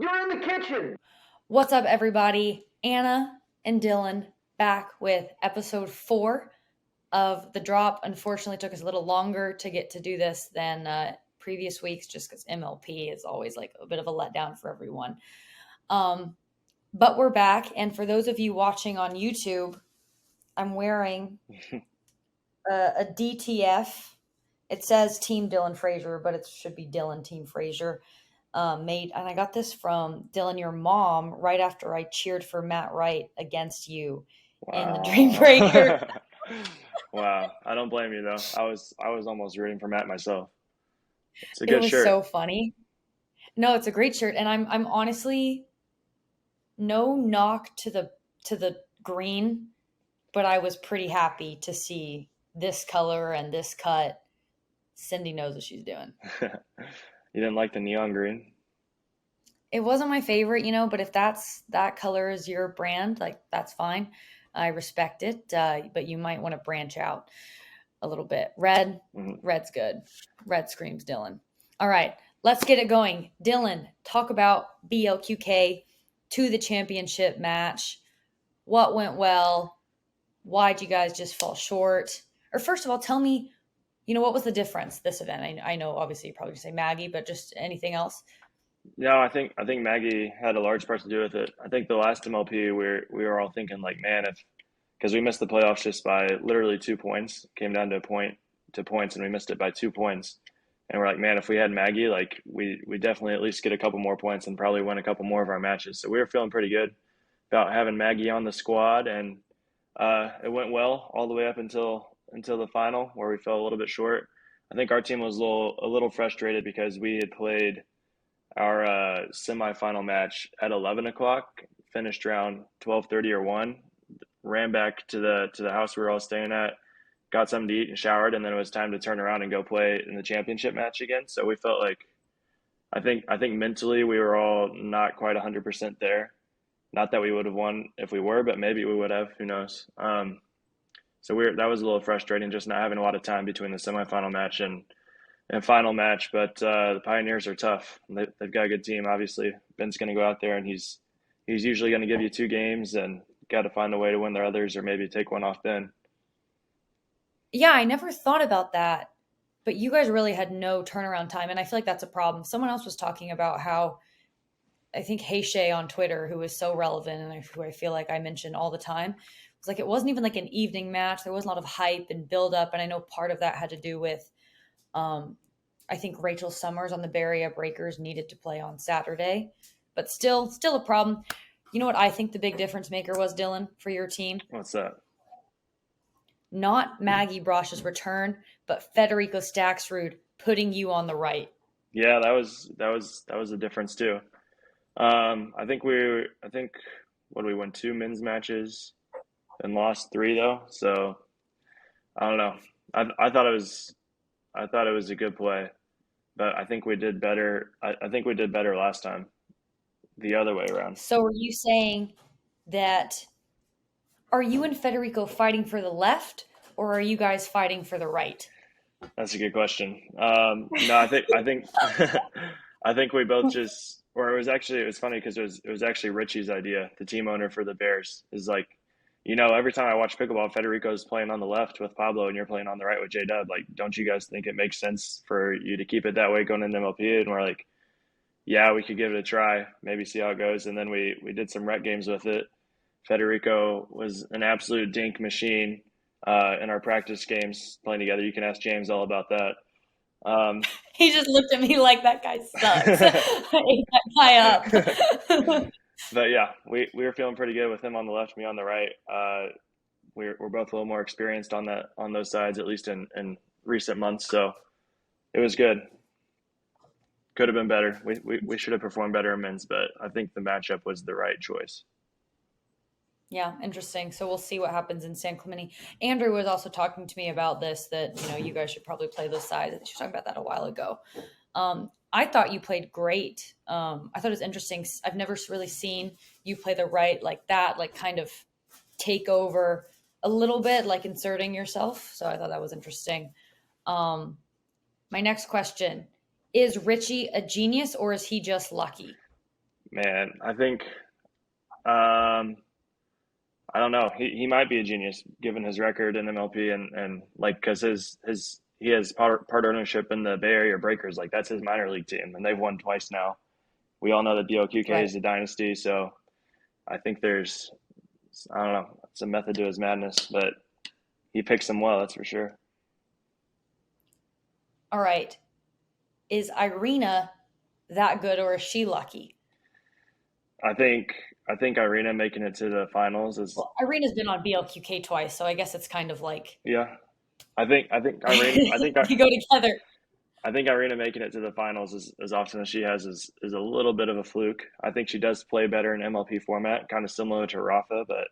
You're in the kitchen. What's up, everybody? Anna and Dylan back with episode 4 of The Drop. Unfortunately, it took us a little longer to get to do this than previous weeks just because MLP is always like a bit of a letdown for everyone. But we're back. And for those of you watching on YouTube, I'm wearing a DTF. It says Team Dylan Fraser, but it should be Dylan Team Fraser. Made, and I got this from Dylan, your mom, right after I cheered for Matt Wright against you in the Dream Breaker. Wow. Wow. I don't blame you though. I was almost rooting for Matt myself. It's a It good was shirt. so funny. No, it's a great shirt, and I'm honestly no knock to the green, but I was pretty happy to see this color and this cut. Cindy knows what she's doing. You didn't like the neon green? It wasn't my favorite, but if that color is your brand, like that's fine. I respect it, but you might want to branch out a little bit. Red's good. Red screams Dylan. All right, let's get it going. Dylan, talk about BLQK to the championship match. What went well? Why'd you guys just fall short? Or first of all, tell me, what was the difference this event? I know obviously you probably say Maggie, but just anything else? No, I think Maggie had a large part to do with it. I think the last MLP we were all thinking like, man, if because we missed the playoffs just by literally 2 points, came down to a point to points, and we missed it by 2 points. And we're like, man, if we had Maggie, like we definitely at least get a couple more points and probably win a couple more of our matches. So we were feeling pretty good about having Maggie on the squad, and it went well all the way up until the final where we fell a little bit short. I think our team was a little frustrated because we had played our semifinal match at 11 o'clock, finished around 12:30 or 1, ran back to the house we were all staying at, got something to eat and showered, and then it was time to turn around and go play in the championship match again. So we felt like I think mentally we were all not quite 100% there. Not that we would have won if we were, but maybe we would have. Who knows? So that was a little frustrating, just not having a lot of time between the semifinal match and final match. But the Pioneers are tough. They've got a good team. Obviously, Ben's going to go out there and he's usually going to give you 2 games, and got to find a way to win their others or maybe take one off Ben. Yeah, I never thought about that. But you guys really had no turnaround time. And I feel like that's a problem. Someone else was talking about how I think Heyshay on Twitter, who is so relevant and who I feel like I mention all the time, was like it wasn't even like an evening match. There wasn't a lot of hype and build up. And I know part of that had to do with I think Rachel Summers on the Bay Area Breakers needed to play on Saturday. But still a problem. You know what I think the big difference maker was, Dylan, for your team? What's that? Not Maggie Brosh's return, but Federico Staxrud putting you on the right. Yeah, that was the difference too. I think what did we win, 2 men's matches and lost 3 though. So I don't know. I thought it was a good play, but I think we did better. I think we did better last time, the other way around. So are you saying that are you and Federico fighting for the left or are you guys fighting for the right? That's a good question. No, I think I think we both just, or it was funny because it was actually Richie's idea, the team owner for the Bears, is like, every time I watch pickleball, Federico's playing on the left with Pablo and you're playing on the right with J Dub. Like, don't you guys think it makes sense for you to keep it that way going into MLP? And we're like, yeah, we could give it a try, maybe see how it goes. And then we did some rec games with it. Federico was an absolute dink machine in our practice games playing together. You can ask James all about that. Um, He just looked at me like that guy sucks. I ate that guy up. but yeah, we were feeling pretty good with him on the left, me on the right. We're both a little more experienced on those sides, at least in recent months. So it was good. Could have been better. We should have performed better in men's, but I think the matchup was the right choice. Yeah, interesting. So we'll see what happens in San Clemente. Andrew was also talking to me about this, that, you guys should probably play those sides. She was talking about that a while ago. I thought you played great. I thought it was interesting. I've never really seen you play the right like that, like kind of take over a little bit, like inserting yourself. So I thought that was interesting. My next question, is Richie a genius or is he just lucky? Man, I think I don't know. He might be a genius given his record in MLP and like because his he has part ownership in the Bay Area Breakers. Like that's his minor league team, and they've won twice now. We all know that the OQK Right. is a dynasty, so I think there's I don't know. It's a method to his madness, but he picks them well. That's for sure. All right. Is Irina that good or is she lucky? I think I think Irene making it to the finals is Well, Irina's been on BLQK twice, so I guess it's kind of like yeah. I think Irene they go together. I think Irina making it to the finals as often as she has is a little bit of a fluke. I think she does play better in MLP format, kind of similar to Rafa, but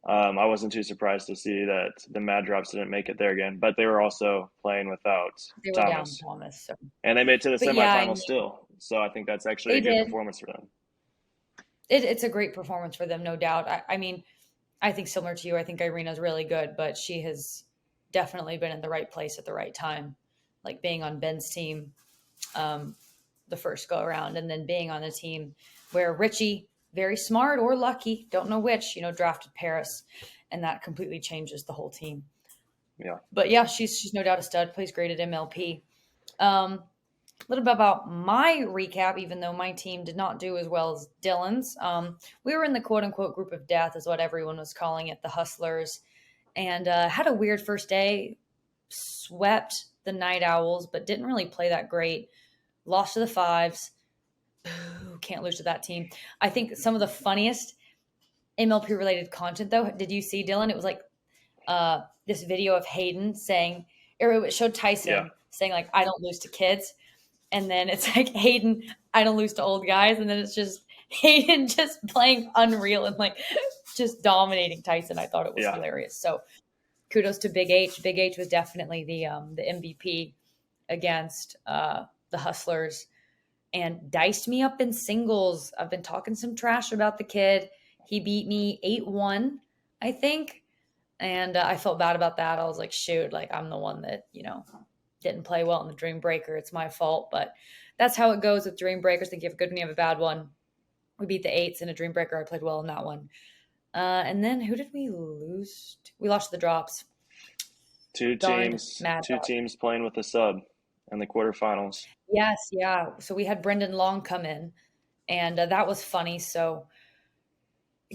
I wasn't too surprised to see that the Mad Drops didn't make it there again. But they were also playing without They were down Thomas, Thomas. So. and they made it to the But yeah, I semifinals mean, still. So I think that's actually they a good did. performance for them. It's a great performance for them, no doubt. I mean, I think similar to you, I think Irina's really good, but she has definitely been in the right place at the right time, like being on Ben's team um, the first go around, and then being on a team where Richie, very smart or lucky, don't know which, drafted Paris, and that completely changes the whole team. Yeah. But yeah, she's no doubt a stud. Plays great at MLP. A little bit about my recap, even though my team did not do as well as Dylan's. We were in the quote unquote group of death, is what everyone was calling it, the Hustlers, and had a weird first day. Swept the Night Owls, but didn't really play that great. Lost to the Fives. Ooh, can't lose to that team. I think some of the funniest MLP related content, though, did you see, Dylan? It was like this video of Hayden saying, or it showed Yeah. Tyson saying, like, I don't lose to kids. And then it's like Hayden, I don't lose to old guys. And then it's just Hayden just playing unreal and like just dominating Tyson. I thought it was Yeah. hilarious. So kudos to Big H. Big H was definitely the MVP against the Hustlers and diced me up in singles. I've been talking some trash about the kid. He beat me 8-1, I think. And I felt bad about that. I was like, shoot, like I'm the one that, didn't play well in the Dream Breaker. It's my fault. But that's how it goes with Dream Breakers. I think you have a good one, you have a bad one. We beat the 8s in a Dream Breaker. I played well in that one. And then who did we lose to? We lost to the Drops. Two Darned teams, Mad two Dog. teams playing with a sub in the quarterfinals. Yes, yeah. So we had Brendan Long come in, and that was funny. So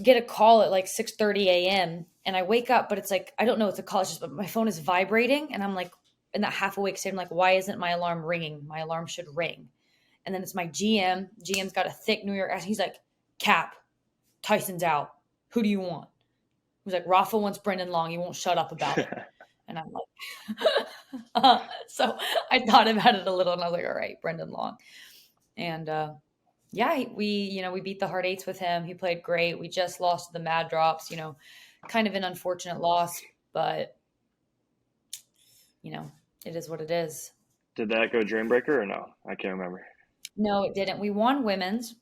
get a call at like 6:30 a.m. and I wake up, but it's like I don't know. It's a call, it's just but my phone is vibrating, and I'm like in that half awake state. I'm like, why isn't my alarm ringing? My alarm should ring. And then it's my GM. GM's got a thick New York accent. He's like, Cap, Tyson's out. Who do you want? He's like, Rafa wants Brendan Long. He won't shut up about it. And I'm like, so I thought about it a little, and I was like, all right, Brendan Long. And yeah, we beat the Hard Eights with him. He played great. We just lost to the Mad Drops. Kind of an unfortunate loss, but it is what it is. Did that go Dream Breaker or no? I can't remember. No, it didn't. We won women's.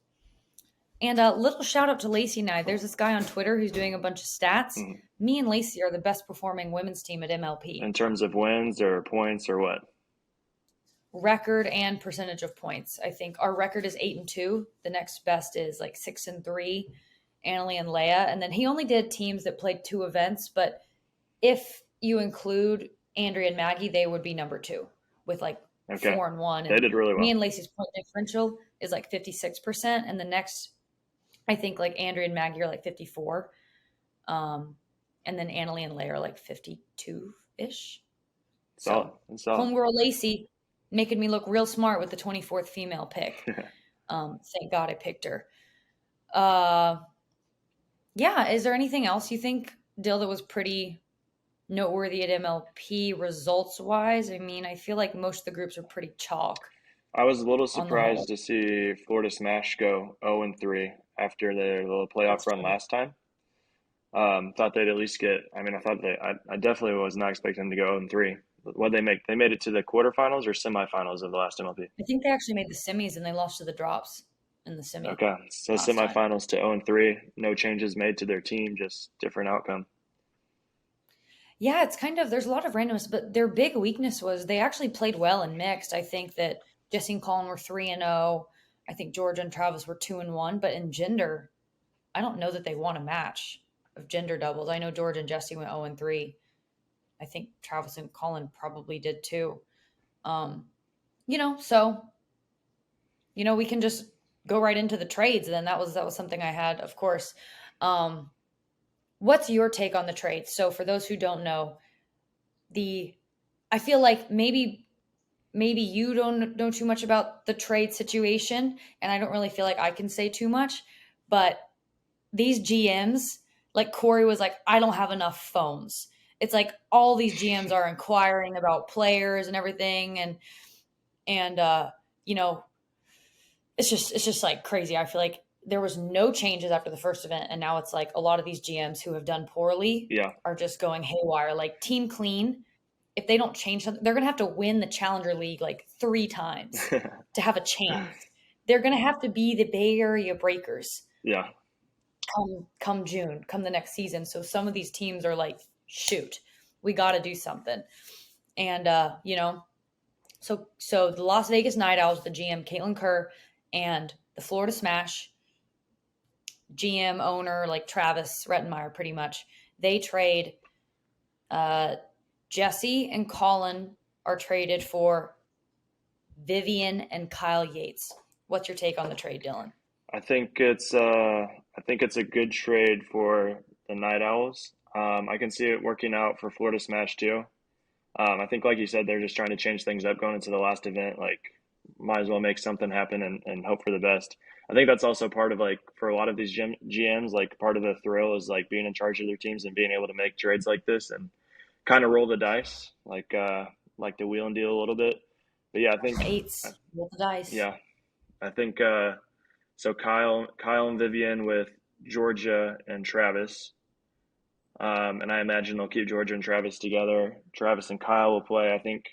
And a little shout out to Lacey and I. There's this guy on Twitter who's doing a bunch of stats. Mm-hmm. Me and Lacey are the best performing women's team at MLP. In terms of wins or points or what? Record and percentage of points. I think our record is 8-2. The next best is like 6-3, Annalie and Leia. And then he only did teams that played 2 events. But if you include Andrea and Maggie, they would be number 2 with like 4-1. And they did really well. Me and Lacey's point differential is like 56%. And the next, I think like Andrea and Maggie are like 54. And then Annalie and Leia are like 52-ish. Solid. So, homegirl Lacey making me look real smart with the 24th female pick. Thank God I picked her. Yeah, is there anything else you think, Dill, that was pretty noteworthy at MLP results-wise? I mean, I feel like most of the groups are pretty chalk. I was a little surprised to see Florida Smash go 0-3 after their little playoff run last time. Thought they'd at least get. I mean, I definitely was not expecting them to go 0-3. What they make? They made it to the quarterfinals or semifinals of the last MLP. I think they actually made the semis and they lost to the Drops in the semi. Okay, so semifinals to 0-3. No changes made to their team, just different outcome. Yeah, it's kind of, there's a lot of randomness, but their big weakness was they actually played well in mixed. I think that Jesse and Colin were 3-0. I think Georgia and Travis were 2-1, but in gender, I don't know that they won a match of gender doubles. I know Georgia and Jesse went 0-3. I think Travis and Colin probably did too. So we can just go right into the trades. Then that was something I had, of course. What's your take on the trades? So for those who don't know, I feel like maybe you don't know too much about the trade situation, and I don't really feel like I can say too much, but these GMs, like Corey was like, I don't have enough phones. It's like all these GMs are inquiring about players and everything, and it's just like crazy. I feel like there was no changes after the first event, and now it's like a lot of these GMs who have done poorly are just going haywire. Like Team Clean, if they don't change something, they're going to have to win the Challenger League like 3 times to have a chance. They're going to have to be the Bay Area Breakers. Yeah. Come June, come the next season. So some of these teams are like, shoot, we got to do something. And, so the Las Vegas Night Owls, the GM, Caitlin Kerr, and the Florida Smash GM owner, like Travis Rettenmeyer, pretty much, they trade Jesse and Colin are traded for Vivian and Kyle Yates. What's your take on the trade, Dylan? I think it's a good trade for the Night Owls. I can see it working out for Florida Smash too. I think, like you said, they're just trying to change things up going into the last event. Like, might as well make something happen and hope for the best. I think that's also part of, like, for a lot of these GMs, like, part of the thrill is like being in charge of their teams and being able to make trades like this and kind of roll the dice, like the wheel and deal a little bit. But yeah, I think roll the dice. Yeah, I think so. Kyle and Vivian with Georgia and Travis. And I imagine they'll keep Georgia and Travis together. Travis and Kyle will play. I think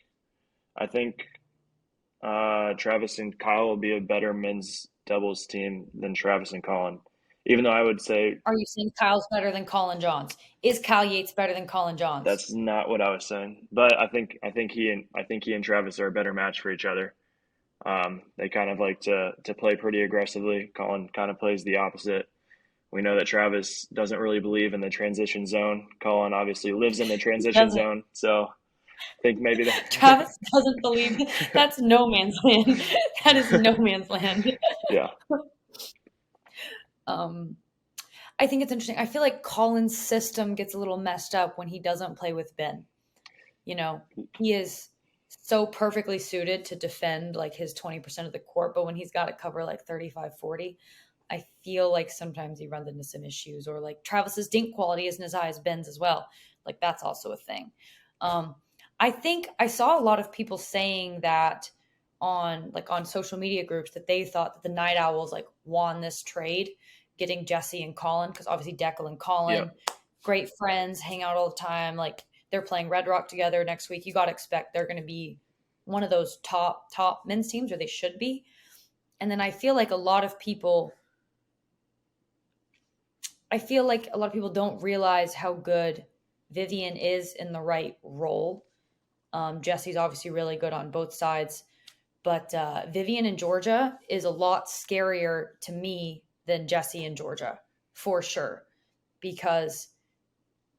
Travis and Kyle will be a better men's doubles team than Travis and Colin. Even though I would say, are you saying Kyle's better than Colin Johns? Is Kyle Yates better than Colin Johns? That's not what I was saying. But I think he and Travis are a better match for each other. They kind of like to play pretty aggressively. Colin kind of plays the opposite. We know that Travis doesn't really believe in the transition zone. Colin obviously lives in the transition zone. So I think maybe that Travis doesn't believe that's no man's land. That is no man's land. Yeah. I think it's interesting. I feel like Colin's system gets a little messed up when he doesn't play with Ben. He is so perfectly suited to defend like his 20% of the court, but when he's got to cover like 35, 40, I feel like sometimes he runs into some issues, or like Travis's dink quality isn't as high as Ben's as well. Like that's also a thing. I think I saw a lot of people saying that on social media groups that they thought that the Night Owls like won this trade, getting Jesse and Colin, because obviously Declan and Colin, great friends, hang out all the time. Like they're playing Red Rock together next week. You got to expect they're going to be one of those top men's teams, or they should be. And then I feel like a lot of people don't realize how good Vivian is in the right role. Jesse's obviously really good on both sides, but Vivian in Georgia is a lot scarier to me than Jesse in Georgia, for sure. Because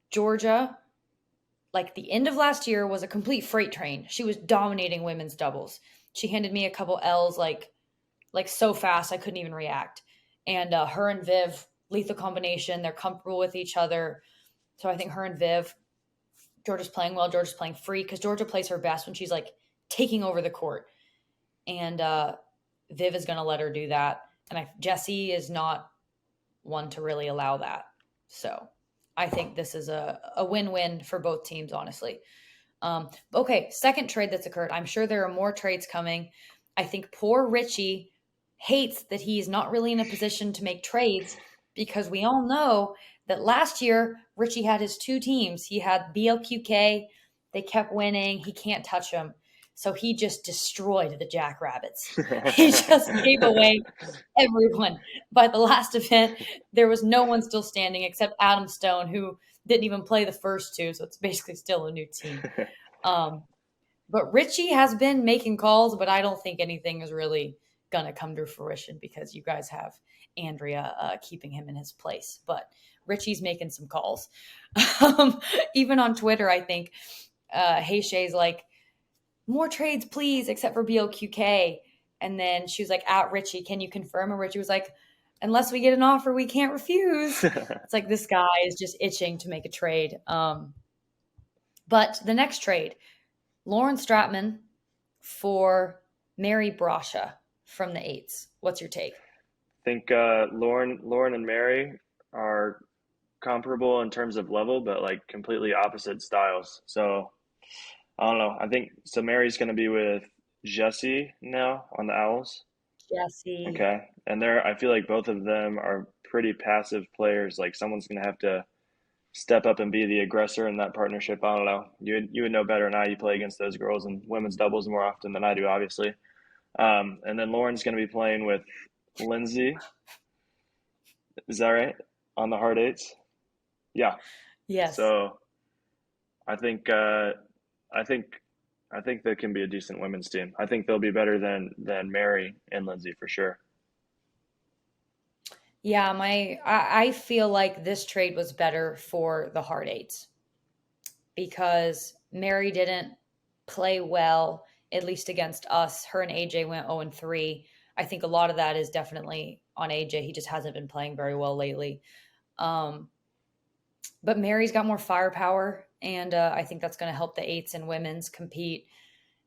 Georgia, like the end of last year, was a complete freight train. She was dominating women's doubles. She handed me a couple L's like so fast I couldn't even react. And her and Viv, lethal combination. They're comfortable with each other. So I think her and Viv, Georgia's playing well. Georgia's playing free because Georgia plays her best when she's like taking over the court. And Viv is going to let her do that. And Jesse is not one to really allow that. So I think this is a win-win for both teams, honestly. Okay, second trade that's occurred. I'm sure there are more trades coming. I think poor Richie hates that he's not really in a position to make trades, because we all know that last year Richie had his 2 teams. He had BLQK. They kept winning. He can't touch them. So he just destroyed the Jackrabbits. He just gave away everyone. By the last event, there was no one still standing except Adam Stone, who didn't even play the first 2. So it's basically still a new team. But Richie has been making calls, but I don't think anything is really gonna come to fruition because you guys have Andrea keeping him in his place. But Richie's making some calls. Even on Twitter, I think Hey Shay's like, more trades, please, except for BLQK. And then she was like, at Richie, can you confirm? And Richie was like, unless we get an offer, we can't refuse. It's like this guy is just itching to make a trade. But the next trade, Lauren Stratman for Mary Brasha from the Eights. What's your take? I think Lauren and Mary are comparable in terms of level, but like completely opposite styles. So I don't know. I think so. Mary's going to be with Jesse now on the Owls. Jesse. Okay, and I feel like both of them are pretty passive players. Like someone's going to have to step up and be the aggressor in that partnership. I don't know. You would know better than I. You play against those girls in women's doubles more often than I do, obviously. And then Lauren's going to be playing with Lindsay. Is that right? On the hard eights? Yeah. Yes. So I think there can be a decent women's team. I think they'll be better than Mary and Lindsay for sure. Yeah, I feel like this trade was better for the hard eights because Mary didn't play well, at least against us. Her and AJ went 0-3. I think a lot of that is definitely on AJ. He just hasn't been playing very well lately. But Mary's got more firepower, and I think that's going to help the eights and women's compete.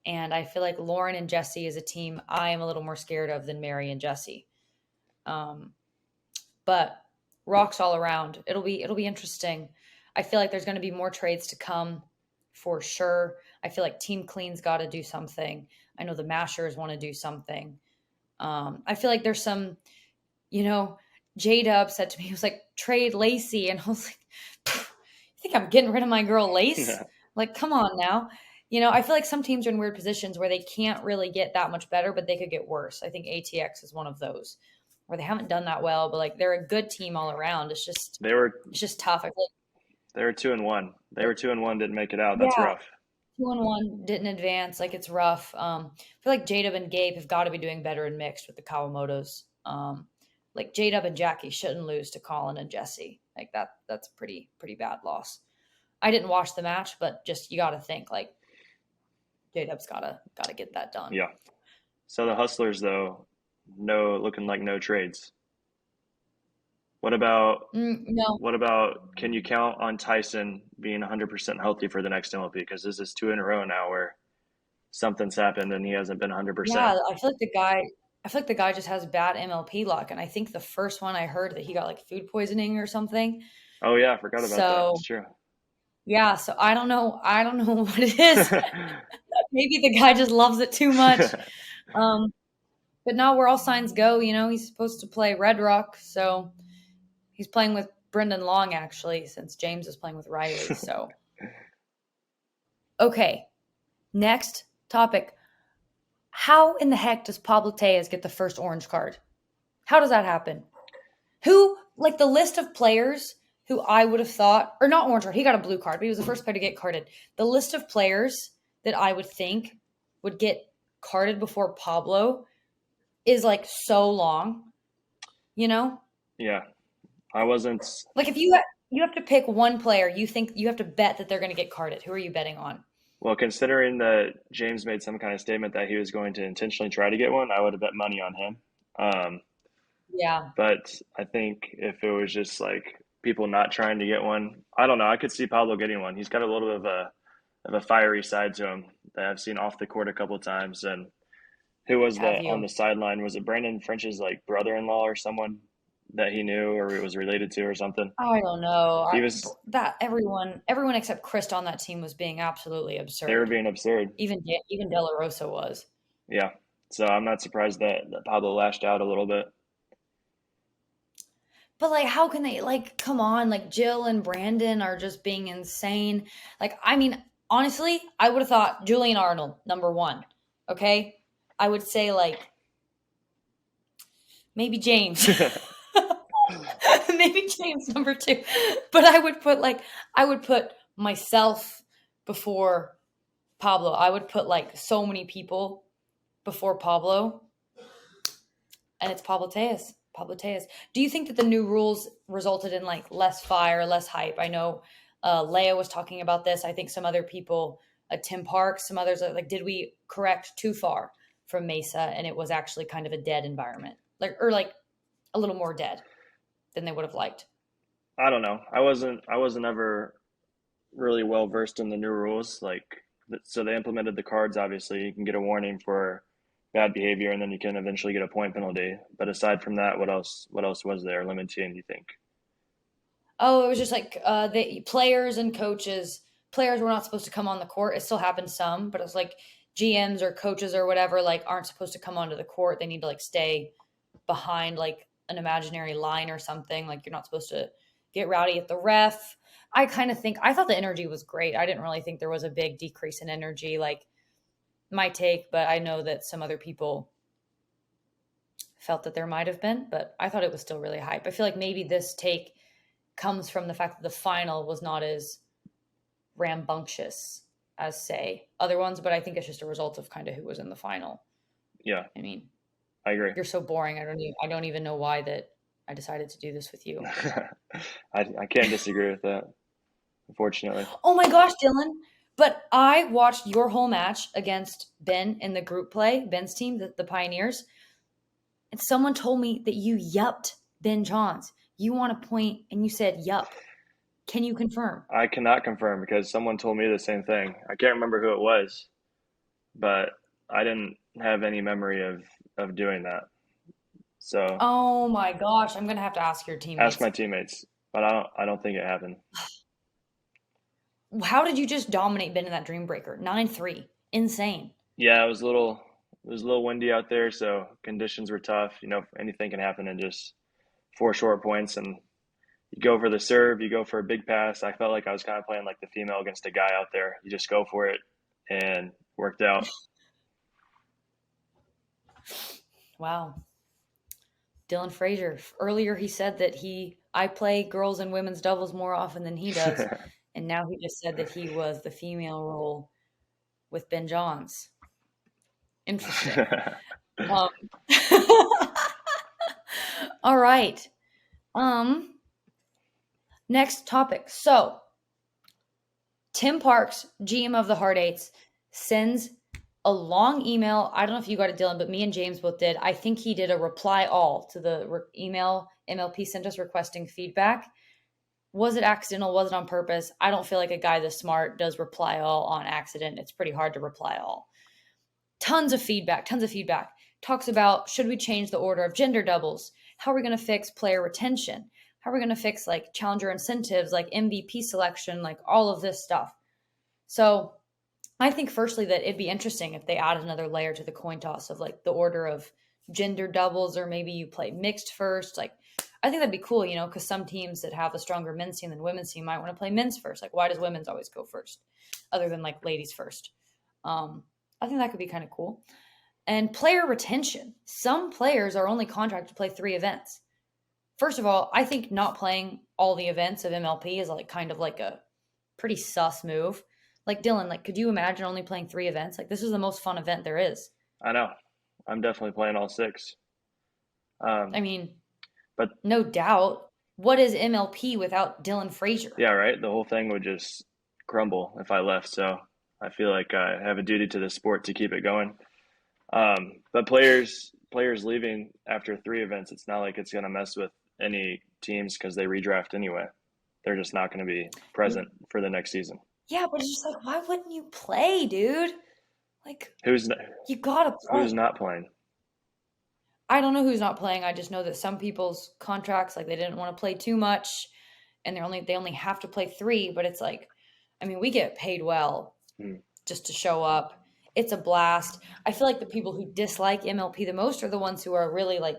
And I feel like Lauren and Jesse is a team I am a little more scared of than Mary and Jesse. But rocks all around. It'll be interesting. I feel like there's going to be more trades to come for sure. I feel like Team Clean's got to do something. I know the Mashers want to do something. I feel like there's some, J-Dub said to me, he was like, trade Lacey. And I was like, you think I'm getting rid of my girl Lace? Yeah. Like, come on now. I feel like some teams are in weird positions where they can't really get that much better, but they could get worse. I think ATX is one of those where they haven't done that well, but like they're a good team all around. It's just tough. I feel like they were 2-1. They were 2-1, didn't make it out. That's rough. 2-1 didn't advance. Like it's rough. I feel like J-Dub and Gabe have got to be doing better in mixed with the Kawamotos. Like J-Dub and Jackie shouldn't lose to Colin and Jesse. Like that's a pretty bad loss. I didn't watch the match, but just you got to think like J-Dub's got to get that done. Yeah. So the Hustlers though, looking like no trades. What about no? What about can you count on Tyson being 100% healthy for the next MLP? Because this is 2 in a row now where something's happened and he hasn't been 100%. Yeah, I feel like the guy just has bad MLP luck, and I think the first one I heard that he got like food poisoning or something. Oh yeah, I forgot about that. It's true. Yeah, so I don't know what it is. Maybe the guy just loves it too much. But now where all signs go, he's supposed to play Red Rock, so he's playing with Brendan Long actually, since James is playing with Riley. So, okay, next topic. How in the heck does Pablo Tejas get the first orange card? How does that happen? Who, like the list of players who I would have thought, or not orange card, he got a blue card, but he was the first player to get carded. The list of players that I would think would get carded before Pablo is like so long, Yeah, I wasn't. Like if you have to pick one player, you think you have to bet that they're going to get carded. Who are you betting on? Well, considering that James made some kind of statement that he was going to intentionally try to get one, I would have bet money on him. Yeah. But I think if it was just like people not trying to get one, I don't know. I could see Pablo getting one. He's got a little bit of a fiery side to him that I've seen off the court a couple of times. And who was that on the sideline? Was it Brandon French's like brother-in-law or someone that he knew or it was related to or something? I don't know. He was that everyone except Chris on that team was being absolutely absurd. They were being absurd. Even De La Rosa was. Yeah. So I'm not surprised that Pablo lashed out a little bit. But like, how can they come on? Like Jill and Brandon are just being insane. Like, I mean, honestly, I would have thought Julian Arnold, number 1. Okay. I would say maybe James. Maybe James number 2. But I would put myself before Pablo. I would put so many people before Pablo. and it's Pablo Tejas. Do you think that the new rules resulted in like less fire, less hype? I know Leia was talking about this. I think some other people, Tim Parks, some others are like, did we correct too far from Mesa and it was actually kind of a dead environment, like a little more dead than they would have liked? I don't know. I wasn't ever really well versed in the new rules. Like, so they implemented the cards. Obviously, you can get a warning for bad behavior, and then you can eventually get a point penalty. But aside from that, what else? What else was there limiting? You think? Oh, it was just like the players and coaches. Players were not supposed to come on the court. It still happened some, but it's like GMs or coaches or whatever like aren't supposed to come onto the court. They need to like stay behind like an imaginary line or something. Like you're not supposed to get rowdy at the ref. I kind of think I thought the energy was great. I didn't really think there was a big decrease in energy, like my take, but I know that some other people felt that there might have been, but I thought it was still really hype. I feel like maybe this take comes from the fact that the final was not as rambunctious as say other ones, but I think it's just a result of kind of who was in the final. Yeah, I mean, I agree. you're so boring. I don't even know why that I decided to do this with you. I can't disagree with that, unfortunately. Oh my gosh, Dylan. But I watched your whole match against Ben in the group play, Ben's team, the Pioneers. And someone told me that you yupped Ben Johns. You want a point and you said yup. Can you confirm? I cannot confirm because someone told me the same thing. I can't remember who it was, but I didn't have any memory of doing that. So Oh my gosh, I'm gonna have to ask your ask teammates. my teammates, but I don't think it happened. How did you just dominate Ben in that Dream Breaker? 9-3. Insane. Yeah, it was a little windy out there, so conditions were tough. You know, anything can happen in just four short points, and you go for the serve, you go for a big pass. I felt like I was kind of playing like the female against a guy out there. You just go for it, and worked out. Wow. Dylan Frazier. Earlier he said that I play girls and women's doubles more often than he does. And now he just said that he was the female role with Ben Johns. Interesting. Um, all right. Next topic. So, Tim Parks, GM of the Hard Eights, sends a long email. I don't know if you got it, Dylan, but me and James both did. I think he did a reply all to the email MLP sent us requesting feedback. Was it accidental? Was it on purpose? I don't feel like a guy this smart does reply all on accident. It's pretty hard to reply all. Tons of feedback. Talks about, should we change the order of gender doubles? How are we going to fix player retention? How are we going to fix like challenger incentives, like MVP selection, like all of this stuff? So I think firstly that it'd be interesting if they added another layer to the coin toss of like the order of gender doubles, or maybe you play mixed first. Like, I think that'd be cool, you know, because some teams that have a stronger men's team than women's team might want to play men's first. Like, why does women's always go first other than like ladies first? I think that could be kind of cool. And player retention. Some players are only contracted to play 3 events. First of all, I think not playing all the events of MLP is like kind of like a pretty sus move. Like Dylan, like could you imagine only playing 3 events? Like this is the most fun event there is. I know. I'm definitely playing all 6. I mean, but no doubt. What is MLP without Dylan Frazier? yeah, right. The whole thing would just crumble if I left. So I feel like I have a duty to the sport to keep it going. But players leaving after 3 events, it's not like it's going to mess with any teams because they redraft anyway. They're just not going to be present for the next season. Yeah, but it's just like, why wouldn't you play, dude? Like, you gotta play. Who's not playing? I don't know who's not playing. I just know that some people's contracts, like they didn't want to play too much, and they only have to play 3. But it's like, I mean, we get paid well just to show up. It's a blast. I feel like the people who dislike MLP the most are the ones who are really like,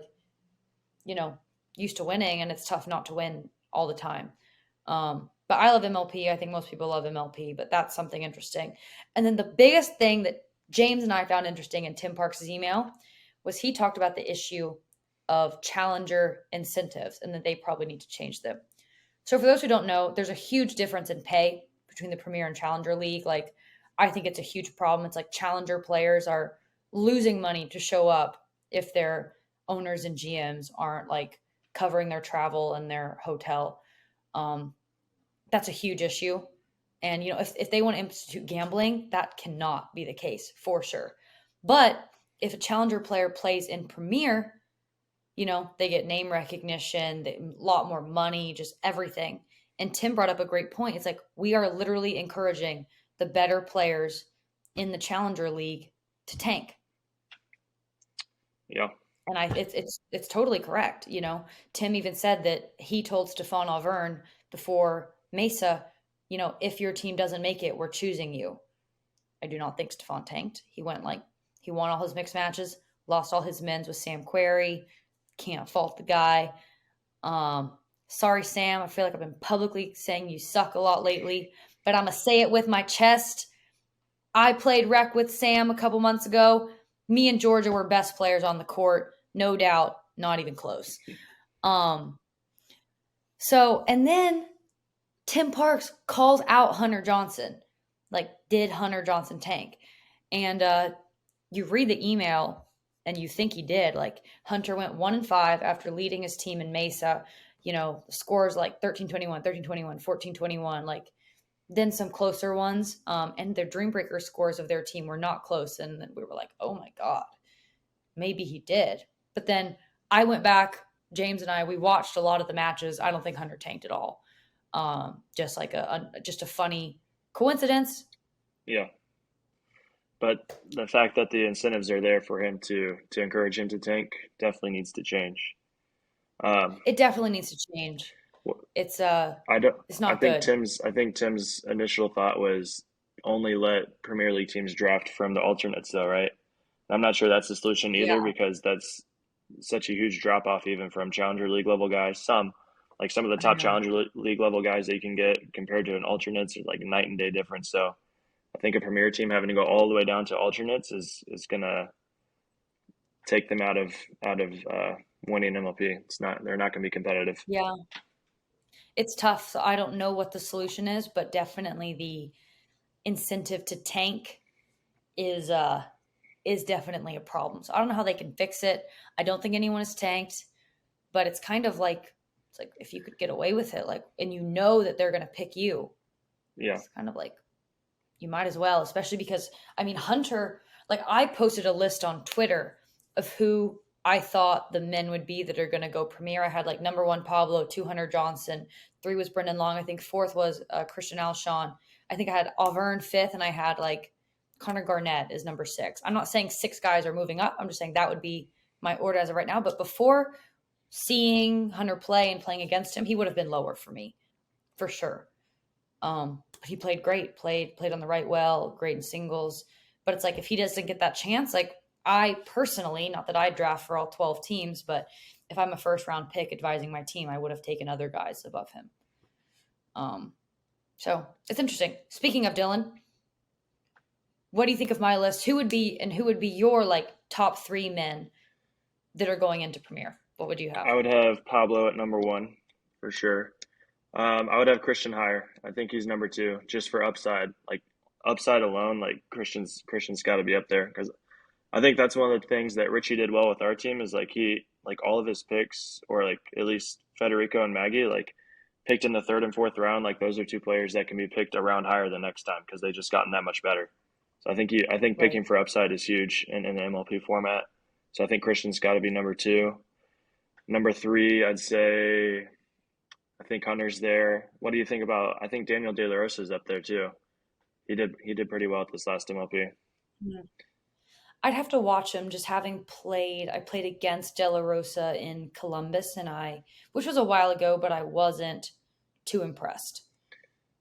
you know, used to winning, and it's tough not to win all the time. But I love MLP. I think most people love MLP, but that's something interesting. And then the biggest thing that James and I found interesting in Tim Parks' email was he talked about the issue of challenger incentives and that they probably need to change them. So for those who don't know, there's a huge difference in pay between the Premier and Challenger League. Like, I think it's a huge problem. It's like challenger players are losing money to show up if they're owners and GMs aren't like covering their travel and their hotel. That's a huge issue. And, if they want to institute gambling, that cannot be the case for sure. But if a challenger player plays in Premier, they get name recognition, a lot more money, just everything. And Tim brought up a great point. It's like we are literally encouraging the better players in the Challenger League to tank. Yeah. And it's totally correct. Tim even said that he told Stefan Auvergne before Mesa, if your team doesn't make it, we're choosing you. I do not think Stefan tanked. He won all his mixed matches, lost all his men's with Sam Querrey. Can't fault the guy. Sorry, Sam. I feel like I've been publicly saying you suck a lot lately, but I'm going to say it with my chest. I played rec with Sam a couple months ago. Me and Georgia were best players on the court. No doubt. Not even close. And then Tim Parks calls out Hunter Johnson. Like, did Hunter Johnson tank? And you read the email and you think he did. Like, Hunter went 1-5 after leading his team in Mesa. Scores like 13-21, 13-21, 14-21, like then some closer ones. And their Dreambreaker scores of their team were not close. And then we were like, oh my God, maybe he did. But then I went back, James and I, we watched a lot of the matches. I don't think Hunter tanked at all. Just like just a funny coincidence. Yeah. But the fact that the incentives are there for him to encourage him to tank definitely needs to change. It definitely needs to change. It's not good. I think Tim's initial thought was only let Premier League teams draft from the alternates, though, right? I'm not sure that's the solution either, because that's such a huge drop off even from Challenger League level guys. Some of the top Challenger League level guys that you can get compared to an alternates are like a night and day difference. So I think a Premier team having to go all the way down to alternates is gonna take them out of winning MLP. They're not gonna be competitive. Yeah. It's tough. So I don't know what the solution is, but definitely the incentive to tank is definitely a problem. So I don't know how they can fix it. I don't think anyone is tanked, but it's kind of like, it's like if you could get away with it, like, and that they're going to pick you. Yeah. It's kind of like, you might as well, especially because, Hunter, like I posted a list on Twitter of who I thought the men would be that are going to go Premier. I had like number 1, Pablo, 2, Hunter Johnson, 3 was Brendan Long. I think 4th was Christian Alshon. I think I had Auvergne 5th, and I had like Connor Garnett is number 6. I'm not saying 6 guys are moving up. I'm just saying that would be my order as of right now. But before seeing Hunter play and playing against him, he would have been lower for me, for sure. But he played great, played on the right well, great in singles. But it's like if he doesn't get that chance, like I personally, not that I draft for all 12 teams, but if I'm a first round pick advising my team, I would have taken other guys above him. So it's interesting. Speaking of Dylan, what do you think of my list? Who would be your like top 3 men that are going into Premier? What would you have? I would have Pablo at number 1 for sure. I would have Christian higher. I think he's number 2 just for upside. Like upside alone, like Christian's got to be up there, because I think that's one of the things that Richie did well with our team is like all of his picks, or like at least Federico and Maggie, like picked in the 3rd and 4th round. Like those are 2 players that can be picked a round higher the next time because they just gotten that much better. So I think picking for upside is huge in the MLP format. So I think Christian's got to be number 2. Number 3, I'd say, I think Hunter's there. What do you think about? I think Daniel De La Rosa is up there too. He did pretty well at this last MLP. Yeah. I'd have to watch him. Just having played, I played against De La Rosa in Columbus, which was a while ago, but I wasn't too impressed.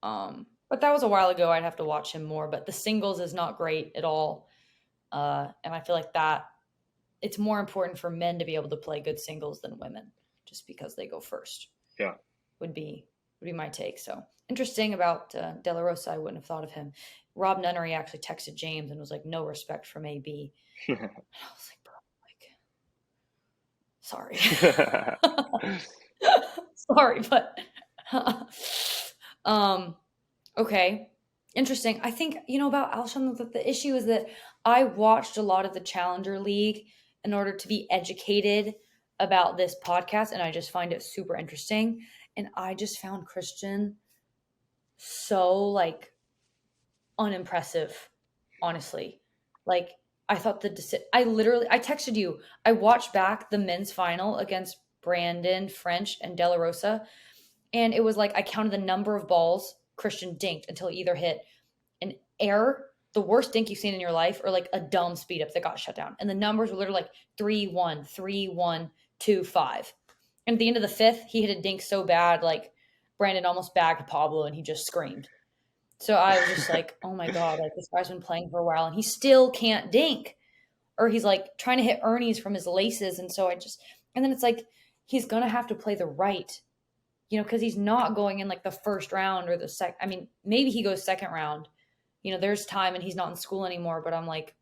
But that was a while ago. I'd have to watch him more. But the singles is not great at all, and I feel like that it's more important for men to be able to play good singles than women, just because they go first. Yeah, would be my take. So interesting about De La Rosa. I wouldn't have thought of him. Rob Nunnery actually texted James and was like, "No respect from AB." And I was like, "Bro, like, sorry, but okay, interesting." I think about Alshon. The issue is that I watched a lot of the Challenger League in order to be educated about this podcast, and I just find it super interesting. And I just found Christian so like unimpressive, honestly. Like I thought I texted you. I watched back the men's final against Brandon French and De La Rosa, and it was like I counted the number of balls Christian dinked until he either hit an error, the worst dink you've seen in your life, or like a dumb speed up that got shut down. And the numbers were literally like 3-1, 3-1, 2-5. And at the end of the fifth, he hit a dink so bad, like Brandon almost bagged Pablo and he just screamed. So I was just like, oh my God, like this guy's been playing for a while and he still can't dink. Or he's like trying to hit Ernie's from his laces. And so and then it's like, he's going to have to play the right, because he's not going in like the first round or the second. I mean, maybe he goes second round. There's time and he's not in school anymore, but I'm like,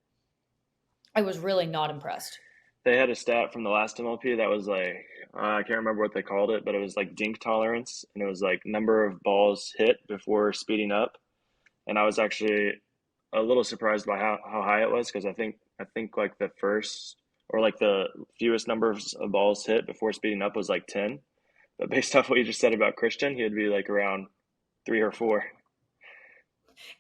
I was really not impressed. They had a stat from the last MLP that was like, I can't remember what they called it, but it was like Dink Tolerance, and it was like number of balls hit before speeding up. And I was actually a little surprised by how high it was, because I think like the first or like the fewest numbers of balls hit before speeding up was like 10. But based off what you just said about Christian, he'd be like around 3 or 4.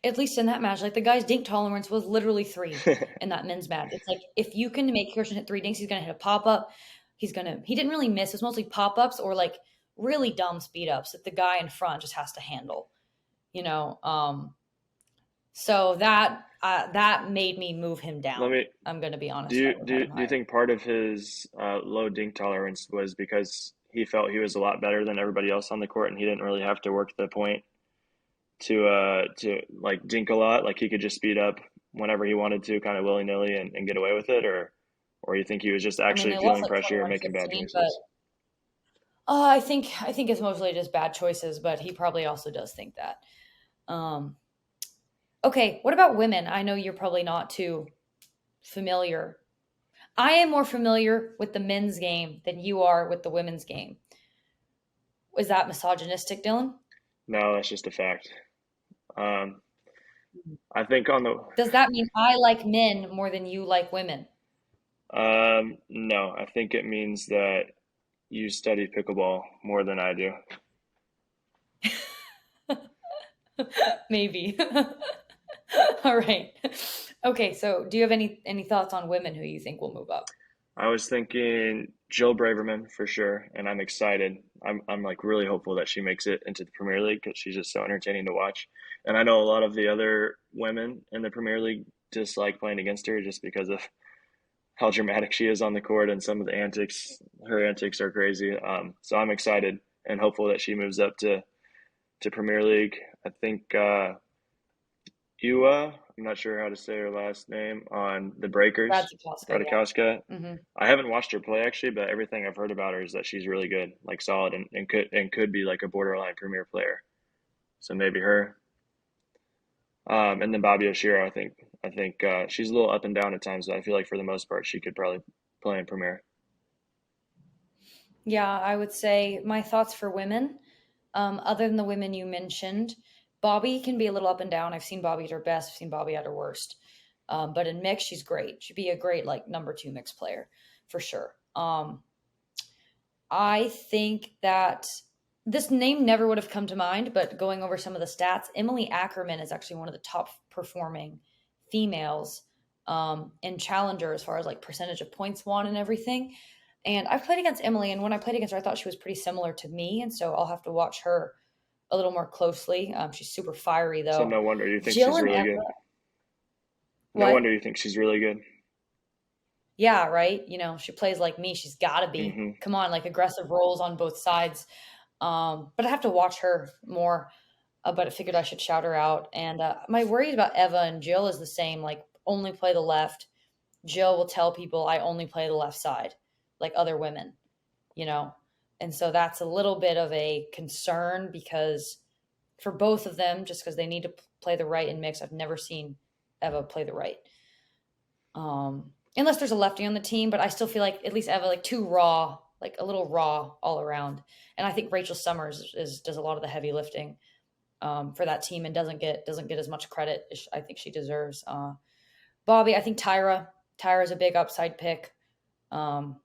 At least in that match, like the guy's dink tolerance was literally 3 in that men's match. It's like if you can make Christian hit 3 dinks, he's gonna hit a pop up. He didn't really miss. It's mostly pop ups or like really dumb speed ups that the guy in front just has to handle. So that made me move him down. I'm gonna be honest. Do you think part of his low dink tolerance was because he felt he was a lot better than everybody else on the court and he didn't really have to work the point to like dink a lot, like he could just speed up whenever he wanted to, kind of willy-nilly and get away with it, or you think he was just actually feeling pressure and making bad choices? I think it's mostly just bad choices, but he probably also does think that. Okay, what about women? I know you're probably not too familiar. I am more familiar with the men's game than you are with the women's game. Is that misogynistic, Dylan? No, that's just a fact. I think Does that mean I like men more than you like women? No, I think it means that you study pickleball more than I do. Maybe. All right. Okay, so do you have any thoughts on women who you think will move up? I was thinking Jill Braverman for sure, and I'm excited. I'm like really hopeful that she makes it into the Premier League because she's just so entertaining to watch. And I know a lot of the other women in the Premier League dislike playing against her just because of how dramatic she is on the court and some of the antics. Her antics are crazy. So I'm excited and hopeful that she moves up to Premier League. I think Ewa, I'm not sure how to say her last name, on the Breakers. Radikowska. Yeah. Mm-hmm. I haven't watched her play actually, but everything I've heard about her is that she's really good, like solid, and could be like a borderline premier player. So maybe her. And then Bobby Oshiro, I think she's a little up and down at times, but I feel like for the most part she could probably play in Premier. Yeah, I would say my thoughts for women, other than the women you mentioned, Bobby can be a little up and down. I've seen Bobby at her best. I've seen Bobby at her worst. But in mix, she's great. She'd be a great like number 2 mix player for sure. I think that this name never would have come to mind, but going over some of the stats, Emily Ackerman is actually one of the top performing females in Challenger as far as like percentage of points won and everything. And I've played against Emily, and when I played against her, I thought she was pretty similar to me, and so I'll have to watch her a little more closely. She's super fiery, though. So no wonder you think she's really good. No wonder you think she's really good. Yeah, right? She plays like me. She's got to be. Mm-hmm. Come on, like aggressive rolls on both sides. But I have to watch her more. But I figured I should shout her out. And my worry about Eva and Jill is the same. Like, only play the left. Jill will tell people I only play the left side, like other women, And so that's a little bit of a concern because for both of them, just because they need to play the right in mix, I've never seen Eva play the right. Unless there's a lefty on the team, but I still feel like at least Eva, like too raw, like a little raw all around. And I think Rachel Summers does a lot of the heavy lifting for that team and doesn't get as much credit as I think she deserves. Bobby, I think Tyra's a big upside pick. Um,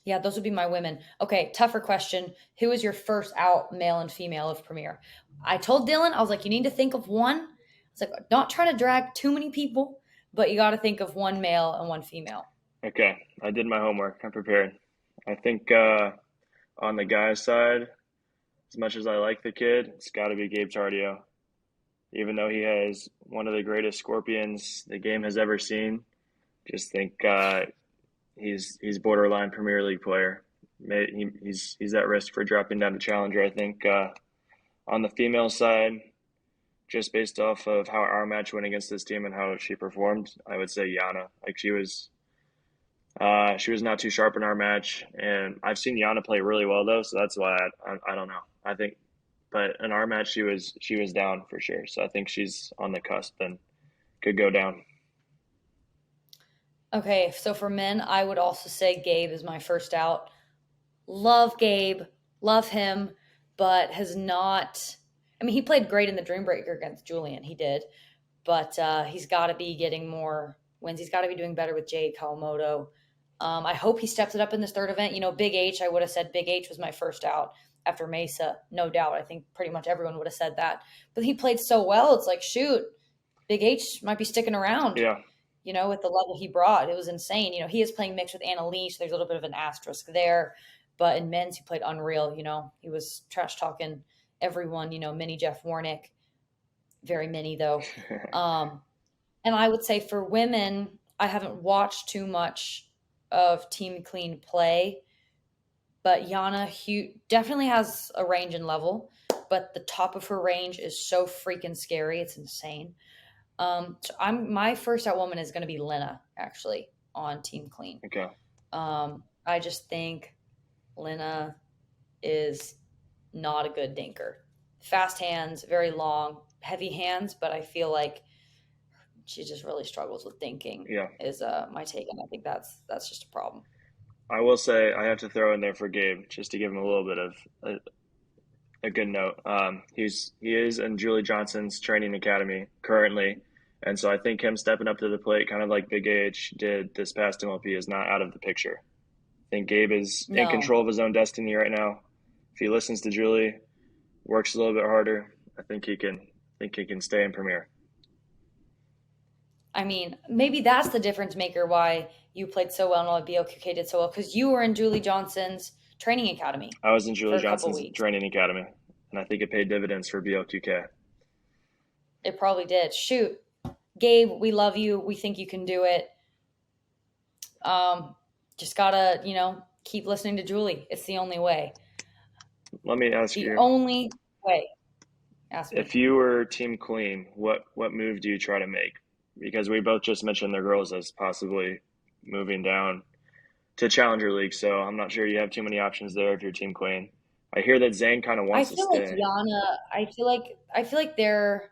yeah, those would be my women. Okay, tougher question. Who is your first out male and female of Premier? I told Dylan, I was like, you need to think of one. I was like, not trying to drag too many people, but you got to think of one male and one female. Okay, I did my homework. I'm prepared. I think on the guy's side, as much as I like the kid, it's got to be Gabe Tardio. Even though he has one of the greatest scorpions the game has ever seen, just think he's borderline Premier League player. He's at risk for dropping down to challenger. I think on the female side, just based off of how our match went against this team and how she performed, I would say Yana. Like she was not too sharp in our match, and I've seen Yana play really well though, so that's why I don't know. I think, but in our match she was down for sure. So I think she's on the cusp and could go down. Okay, so for men, I would also say Gabe is my first out. Love Gabe, love him, but has not. I mean, he played great in the Dream Breaker against Julian. He did, but he's got to be getting more wins. He's got to be doing better with Jade Kawamoto. I hope he steps it up in this third event. You know, Big H, I would have said Big H was my first out after Mesa, no doubt. I think pretty much everyone would have said that. But he played so well, it's like, shoot, Big H might be sticking around. Yeah. You know, with the level he brought. It was insane. You know, he is playing mixed with Annalise. So there's a little bit of an asterisk there. But in men's, he played unreal. You know, he was trash talking everyone, you know, mini Jeff Warnick. Very mini, though. And I would say for women, I haven't watched too much of Team Clean play. But Yana definitely has a range and level. But the top of her range is so freaking scary. It's insane. So my first out woman is going to be Lena, actually, on Team Clean. Okay. I just think Lena is not a good dinker. Fast hands, very long, heavy hands, but I feel like she just really struggles with dinking. Yeah. Is my take, and I think that's just a problem. I will say I have to throw in there for Gabe just to give him a little bit of a good note. He is in Julie Johnson's training academy currently, and so I think him stepping up to the plate, kind of like Big H did this past MLP, is not out of the picture. I think Gabe is in control of his own destiny right now. If he listens to Julie, works a little bit harder, I think he can stay in Premier. I mean, maybe that's the difference maker why you played so well and why BLQK did so well, because you were in Julie Johnson's training academy. I was in Julie Johnson's training academy, and I think it paid dividends for BLQK. It probably did. Shoot, Gabe, we love you. We think you can do it. Just gotta, keep listening to Julie. It's the only way. Let me ask you. The only way. Ask me. If you were Team Clean, what move do you try to make? Because we both just mentioned the girls as possibly moving down to Challenger League, so I'm not sure you have too many options there if you're Team Queen. I hear that Zane kind of wants to stay. Like Yana, I feel like there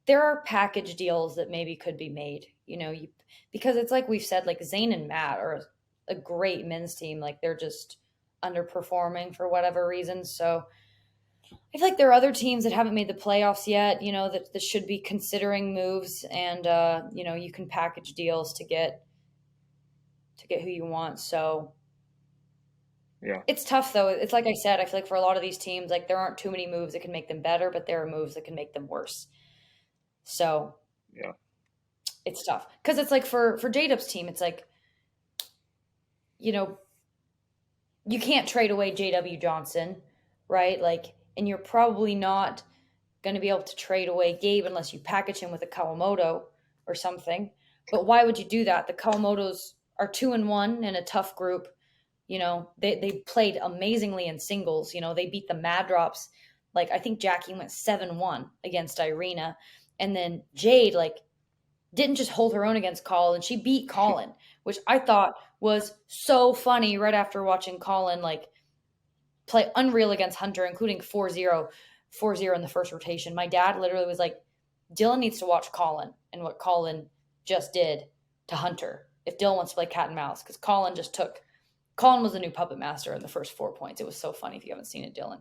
are package deals that maybe could be made, because it's like we've said, like Zane and Matt are a great men's team. Like they're just underperforming for whatever reason. So I feel like there are other teams that haven't made the playoffs yet, that should be considering moves, and you can package deals to get who you want. So yeah, it's tough though. It's like I said, I feel like for a lot of these teams, like there aren't too many moves that can make them better, but there are moves that can make them worse. So yeah, it's tough because it's like for J-Dub's team, it's like, you can't trade away JW Johnson, right? Like, and you're probably not going to be able to trade away Gabe unless you package him with a Kawamoto or something. But why would you do that? The Kawamotos are 2-1 in a tough group. They played amazingly in singles. They beat the Mad Drops. Like, I think Jackie went 7-1 against Irene. And then Jade, didn't just hold her own against Colin. She beat Colin, which I thought was so funny right after watching Colin, play unreal against Hunter, including 4-0 in the first rotation. My dad literally was like, Dylan needs to watch Colin and what Colin just did to Hunter if Dylan wants to play cat and mouse, because Colin was the new puppet master in the first 4 points. It was so funny if you haven't seen it, Dylan.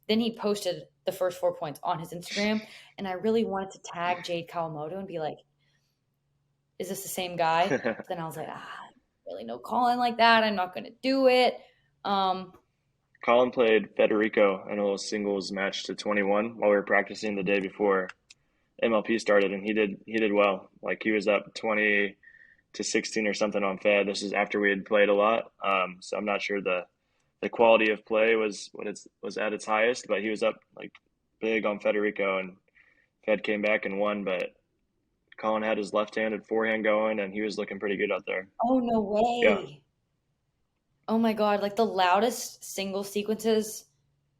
Then he posted the first 4 points on his Instagram, and I really wanted to tag Jade Kawamoto and be like, is this the same guy? Then I was like, really know Colin like that. I'm not going to do it. Colin played Federico in a little singles match to 21 while we were practicing the day before MLP started, and he did well. Like he was up 20 to 16 or something on Fed. This is after we had played a lot, so I'm not sure the quality of play was at its highest, but he was up like big on Federico, and Fed came back and won. But Colin had his left-handed forehand going, and he was looking pretty good out there. Oh, no Yeah, way. Oh my God. Like the loudest single sequences,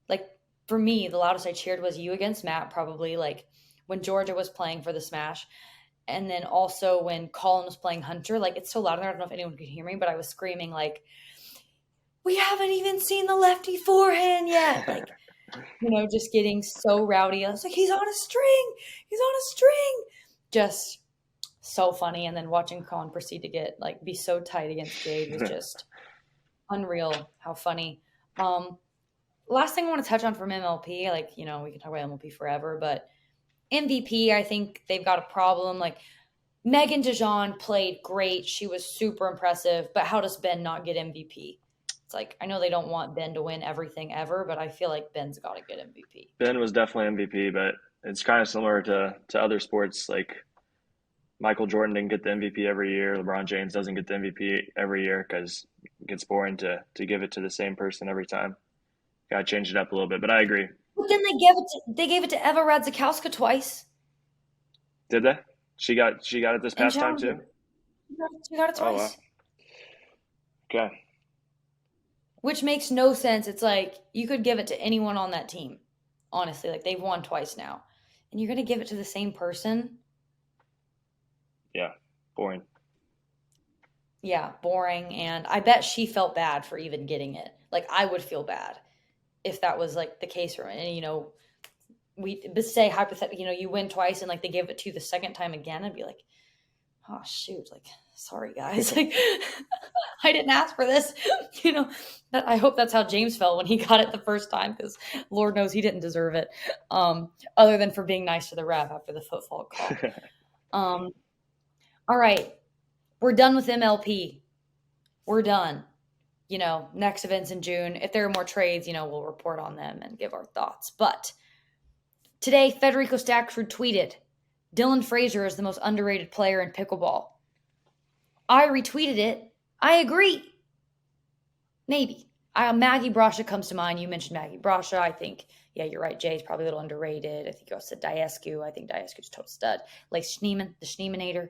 like for me, the loudest I cheered was you against Matt, probably like when Georgia was playing for the Smash. And then also when Colin was playing Hunter, like it's so loud in there. I don't know if anyone could hear me, but I was screaming like, we haven't even seen the lefty forehand yet. Like, just getting so rowdy. I was like, he's on a string. He's on a string. Just so funny. And then watching Colin proceed to be so tight against Jade was just unreal how funny. Last thing I want to touch on from MLP, we can talk about MLP forever, but MVP, I think they've got a problem. Like Megan DeJean played great. She was super impressive, but how does Ben not get MVP? It's like, I know they don't want Ben to win everything ever, but I feel like Ben's got to get MVP. Ben was definitely MVP, but it's kind of similar to other sports. Like Michael Jordan didn't get the MVP every year. LeBron James doesn't get the MVP every year because it gets boring to give it to the same person every time. Got to change it up a little bit, but I agree. But then they gave it to Eva Radzikowska twice. Did they? She got it this past time too? She got it twice. Oh, wow. Okay. Which makes no sense. It's like you could give it to anyone on that team. Honestly, like they've won twice now. And you're going to give it to the same person? Yeah, boring. Yeah, boring. And I bet she felt bad for even getting it. Like I would feel bad if that was like the case. And, we say hypothetically, you win twice and like they give it to you the second time again. I'd be like, oh shoot, like sorry guys, like I didn't ask for this. I hope that's how James felt when he got it the first time, because Lord knows he didn't deserve it, other than for being nice to the ref after the football call. All right, we're done with MLP. We're done. Next events in June. If there are more trades, we'll report on them and give our thoughts. But today, Federico Stackford tweeted, Dylan Fraser is the most underrated player in pickleball. I retweeted it. I agree. Maybe. Maggie Brasha comes to mind. You mentioned Maggie Brasha. I think, yeah, you're right. Jay's probably a little underrated. I think you also said Diescu. I think Diescu's total stud. Like Schneeman, the Schneeminator.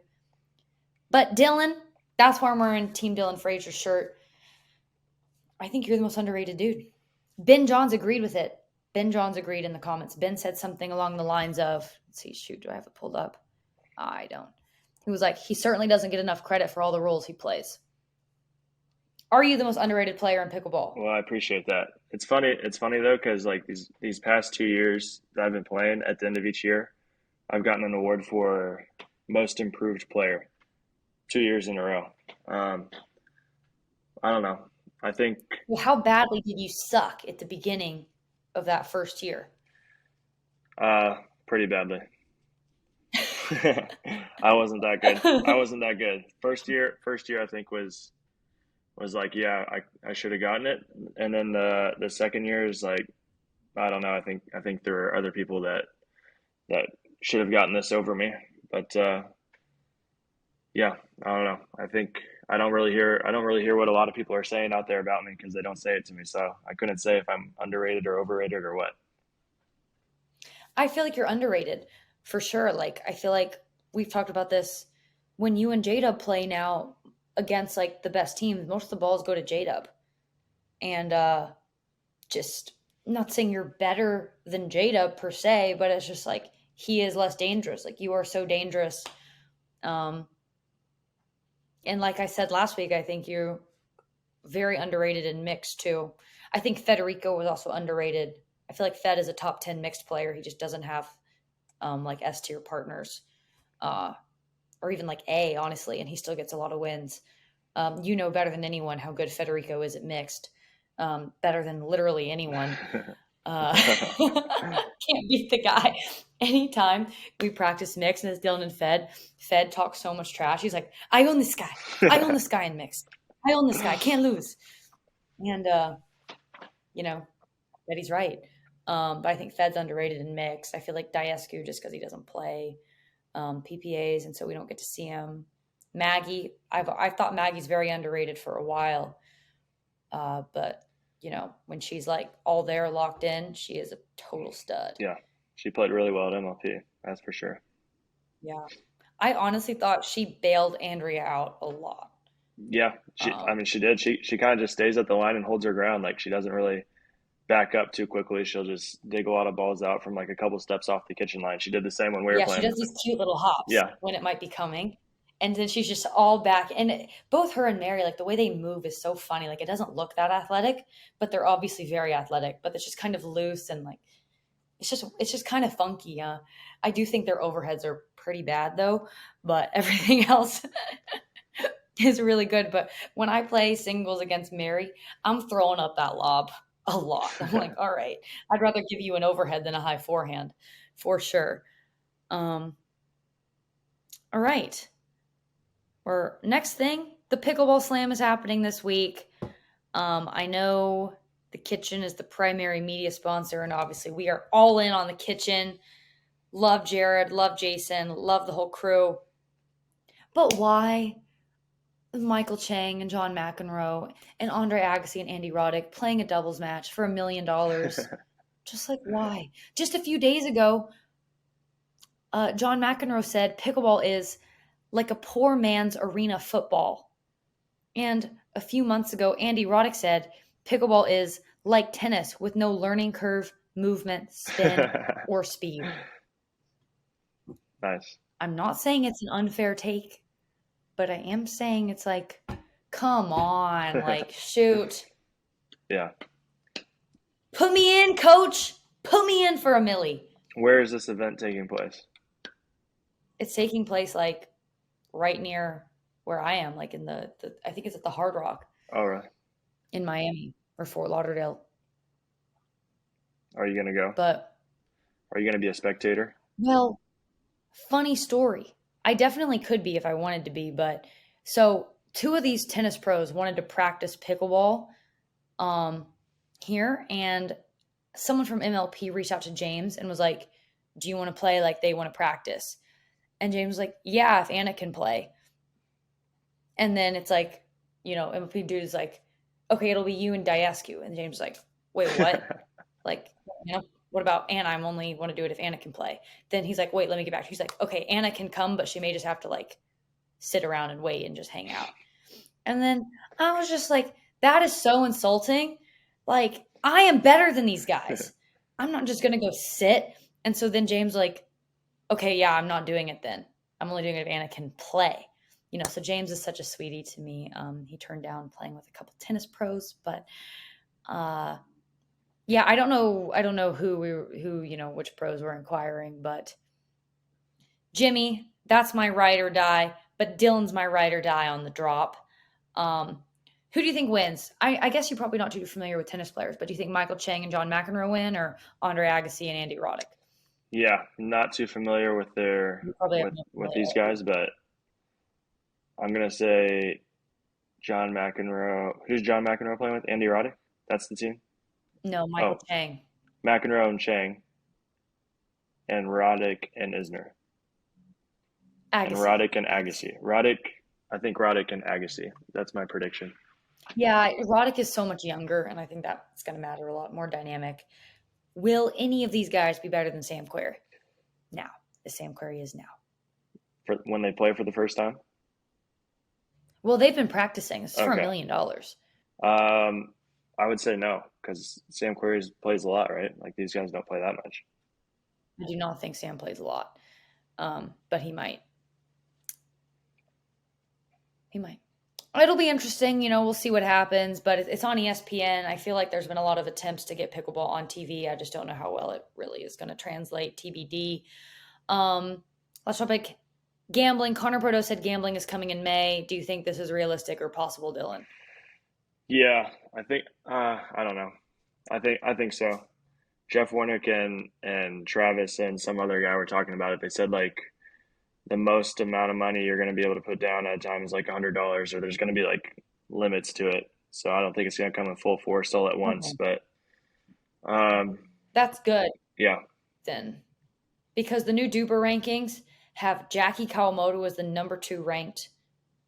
But Dylan, that's why I'm wearing Team Dylan Fraser's shirt. I think you're the most underrated dude. Ben Johns agreed with it. Ben Johns agreed in the comments. Ben said something along the lines of, let's see, shoot, do I have it pulled up? I don't. He was like, he certainly doesn't get enough credit for all the roles he plays. Are you the most underrated player in pickleball? Well, I appreciate that. It's funny though, because like these past 2 years that I've been playing, at the end of each year, I've gotten an award for most improved player 2 years in a row. I don't know. I think. Well, how badly did you suck at the beginning of that first year? Pretty badly. I wasn't that good. First year I think was like, yeah, I should have gotten it. And then the second year is like, I don't know. I think there are other people that should have gotten this over me. But yeah, I don't know. I don't really hear what a lot of people are saying out there about me, because they don't say it to me. So I couldn't say if I'm underrated or overrated or what. I feel like you're underrated for sure. Like, I feel like we've talked about this when you and J-Dub play now against like the best teams, most of the balls go to J-Dub. And just not saying you're better than J-Dub per se, but it's just like he is less dangerous. Like you are so dangerous. And like I said last week, I think you're very underrated in mixed too. I think Federico was also underrated. I feel like Fed is a top 10 mixed player. He just doesn't have like S tier partners or even like A, honestly, and he still gets a lot of wins. You know better than anyone how good Federico is at mixed, better than literally anyone. Can't beat the guy. Anytime we practice mixed and it's Dylan and Fed talks so much trash. He's like, I own this guy. I own this guy in mixed. I own this guy. I can't lose. And, you know, Betty's right. But I think Fed's underrated in mixed. I feel like Diescu, just because he doesn't play PPAs, and so we don't get to see him. Maggie, I've thought Maggie's very underrated for a while. But when she's like all there locked in, she is a total stud. Yeah, she played really well at MLP. That's for sure. Yeah. I honestly thought she bailed Andrea out a lot. Yeah, I mean, she did. She kind of just stays at the line and holds her ground. Like she doesn't really back up too quickly. She'll just dig a lot of balls out from like a couple steps off the kitchen line. She did the same when we were Yeah, she playing. does these cute little hops Yeah, when it might be coming. And then she's just all back. And both her and Mary, like the way they move is so funny. Like it doesn't look that athletic, but they're obviously very athletic. But it's just kind of loose and like it's just kind of funky. I do think their overheads are pretty bad though, but everything else is really good. But when I play singles against Mary, I'm throwing up that lob a lot. I'm like, all right, I'd rather give you an overhead than a high forehand for sure. All right. Or next thing, the Pickleball Slam is happening this week. I know the kitchen is the primary media sponsor, and obviously we are all in on the kitchen. Love Jared, love Jason, love the whole crew. But why Michael Chang and John McEnroe and Andre Agassi and Andy Roddick playing a doubles match for $1 million? Just like why? Just a few days ago, John McEnroe said pickleball is like a poor man's arena football. And a few months ago, Andy Roddick said pickleball is like tennis with no learning curve, movement, spin, or speed. Nice. I'm not saying it's an unfair take, but I am saying it's like, come on, like, shoot. Yeah. Put me in, coach. Put me in for a milli. Where is this event taking place? It's taking place like right near where I am, like in the I think it's at the Hard Rock. Oh, really? In Miami or Fort Lauderdale. Are you going to go? But are you going to be a spectator? Well, funny story. I definitely could be if I wanted to be, but so two of these tennis pros wanted to practice pickleball here, and someone from MLP reached out to James and was like, do you want to play? Like they want to practice. And James was like, yeah, if Anna can play. And then it's like, MLP dude is like, okay, it'll be you and Diescu. And James is like, wait, what? Like, what about Anna? I only want to do it if Anna can play. Then he's like, wait, let me get back. He's like, okay, Anna can come, but she may just have to like sit around and wait and just hang out. And then I was just like, that is so insulting. Like, I am better than these guys. I'm not just going to go sit. And so then James like, okay, yeah, I'm not doing it then. I'm only doing it if Anna can play. So James is such a sweetie to me. He turned down playing with a couple tennis pros, but yeah, I don't know who which pros were inquiring, but Jimmy, that's my ride or die, but Dylan's my ride or die on the drop. Who do you think wins? I guess you're probably not too familiar with tennis players, but do you think Michael Chang and John McEnroe win, or Andre Agassi and Andy Roddick? Yeah, not too familiar with with these guys, but I'm gonna say John McEnroe. Who's John McEnroe playing with? Andy Roddick? That's the team? No, Michael Chang. McEnroe and Chang. And Roddick and Isner. Agassi. And Roddick and Agassi. I think Roddick and Agassi. That's my prediction. Yeah, Roddick is so much younger, and I think that's going to matter a lot more dynamic. Will any of these guys be better than Sam Querrey? Now, as Sam Querrey is now. For when they play for the first time? Well, they've been practicing. It's for $1 million. I would say no, because Sam Querrey plays a lot, right? Like these guys don't play that much. I do not think Sam plays a lot, but he might. He might. It'll be interesting. We'll see what happens, but it's on ESPN. I feel like there's been a lot of attempts to get pickleball on TV. I just don't know how well it really is going to translate. TBD. Last topic, gambling. Connor Bordeaux said gambling is coming in May. Do you think this is realistic or possible, Dylan? Yeah, I think I don't know. I think so. Jeff Warnick and Travis and some other guy were talking about it. They said like the most amount of money you're going to be able to put down at a time is like $100, or there's going to be like limits to it. So I don't think it's going to come in full force all at once. Okay. But That's good yeah, then. Because the new Duper rankings have Jackie Kawamoto as the number 2 ranked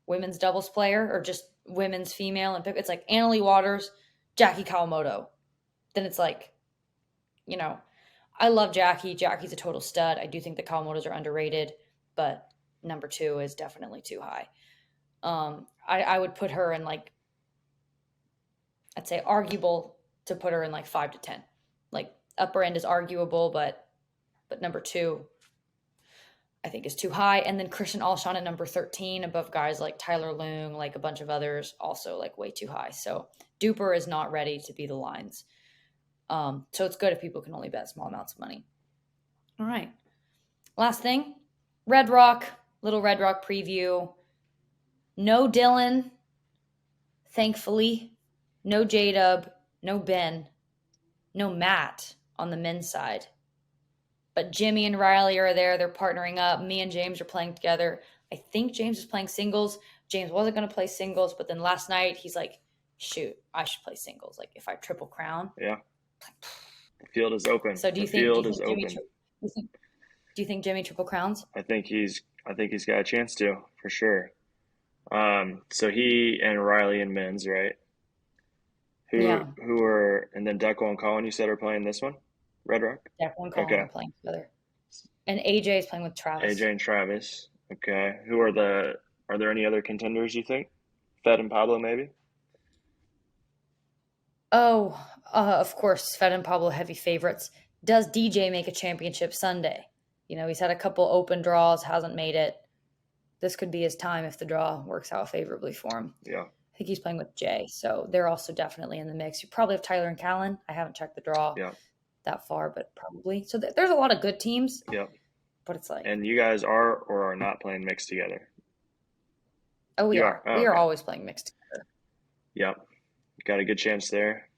women's doubles player, or just women's female. And it's like Annalie Waters, Jackie Kawamoto. Then it's like, you know, I love Jackie. Jackie's a total stud. I do think the Kawamotos are underrated, but number 2 is definitely too high. I would put her in like, I'd say arguable to put her in like 5 to 10. Like upper end is arguable, but number 2 I think is too high. And then Christian Alshon at number 13 above guys like Tyler Loong, like a bunch of others, also like way too high. So Duper is not ready to be the lines. So it's good if people can only bet small amounts of money. All right. Last thing, Red Rock, little Red Rock preview. No Dylan, thankfully. No J-Dub, no Ben, no Matt on the men's side. But Jimmy and Riley are there. They're partnering up. Me and James are playing together. I think James is playing singles. James wasn't going to play singles, but then last night he's like, shoot, I should play singles. Like if I triple crown. Yeah. The field is open. So do you think Jimmy triple crowns? I think he's got a chance to, for sure. So he and Riley and men's, right? Who are, and then Deco and Colin, you said, are playing this one? Red Rock? Deco and Colin are playing together. And AJ is playing with Travis. AJ and Travis. Okay. Are there any other contenders, you think? Fed and Pablo, maybe? Oh, of course, Fed and Pablo heavy favorites. Does DJ make a championship Sunday? You know, he's had a couple open draws, hasn't made it. This could be his time if the draw works out favorably for him. Yeah. I think he's playing with Jay, so they're also definitely in the mix. You probably have Tyler and Callan. I haven't checked the draw that far, but probably. So there's a lot of good teams. Yeah. But it's like. And you guys are or are not playing mixed together? Oh, we are. We are always playing mixed together. Yep. Got a good chance there.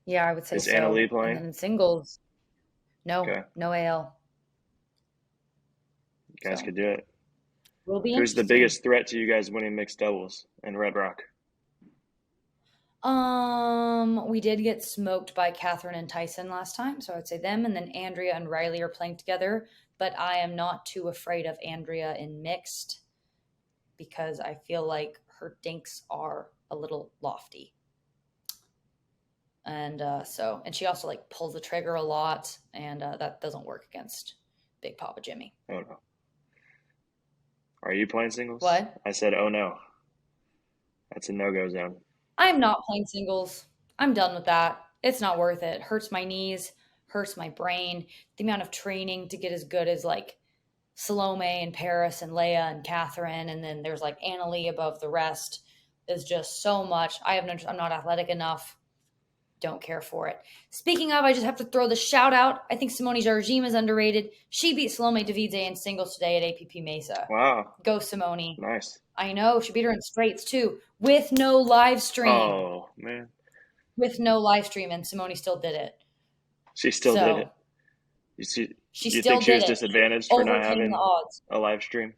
Yeah, I would say so. Is Annalie playing? And then singles. No, no AL. You guys could do it. Will be Who's the biggest threat to you guys winning mixed doubles in Red Rock? We did get smoked by Catherine and Tyson last time, so I'd say them. And then Andrea and Riley are playing together, but I am not too afraid of Andrea in mixed because I feel like her dinks are a little lofty. And and she also like pulls the trigger a lot, and that doesn't work against Big Papa Jimmy. Oh no. Are you playing singles? What? I said, oh no. That's a no-go zone. I'm not playing singles. I'm done with that. It's not worth it. Hurts my knees, hurts my brain. The amount of training to get as good as like Salome and Paris and Leia and Catherine, and then there's like Annalie above the rest is just so much. I'm not athletic enough. Don't care for it. Speaking of, I just have to throw the shout out. I think Simone Jardim is underrated. She beat Salome Davide in singles today at APP Mesa. Wow. Go Simone. Nice. I know. She beat her in straights too with no live stream. Oh, man. With no live stream, and Simone still did it. She still did it. You think she was disadvantaged for not having a live stream?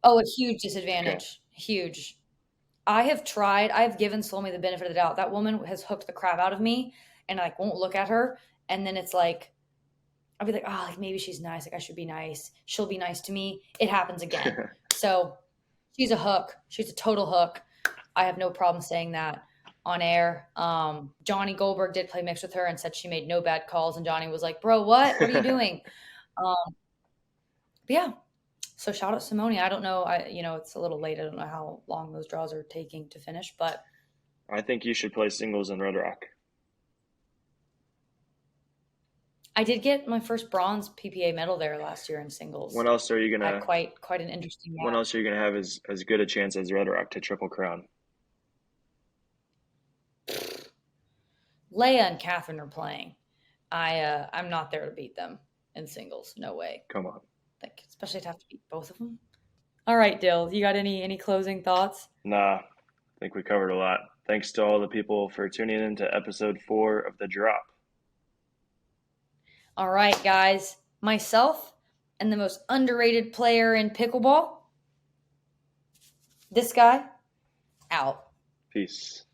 Oh, a huge disadvantage. Okay. Huge. I've given Salome the benefit of the doubt. That woman has hooked the crap out of me, and I won't look at her. And then it's like, I'll be like, oh, like maybe she's nice. Like I should be nice. She'll be nice to me. It happens again. So she's a hook. She's a total hook. I have no problem saying that on air. Johnny Goldberg did play mixed with her and said she made no bad calls. And Johnny was like, bro, what are you doing? But yeah. So shout out Simone. I don't know. It's a little late. I don't know how long those draws are taking to finish, but I think you should play singles in Red Rock. I did get my first bronze PPA medal there last year in singles. When else are you gonna? Quite an interesting match. When else are you gonna have as good a chance as Red Rock to triple crown? Leia and Catherine are playing. I'm not there to beat them in singles. No way. Come on. Like, especially to have to beat both of them. All right, Dill, you got any closing thoughts? Nah, I think we covered a lot. Thanks to all the people for tuning in to episode 4 of The Drop. All right, guys. Myself and the most underrated player in pickleball, this guy, out. Peace.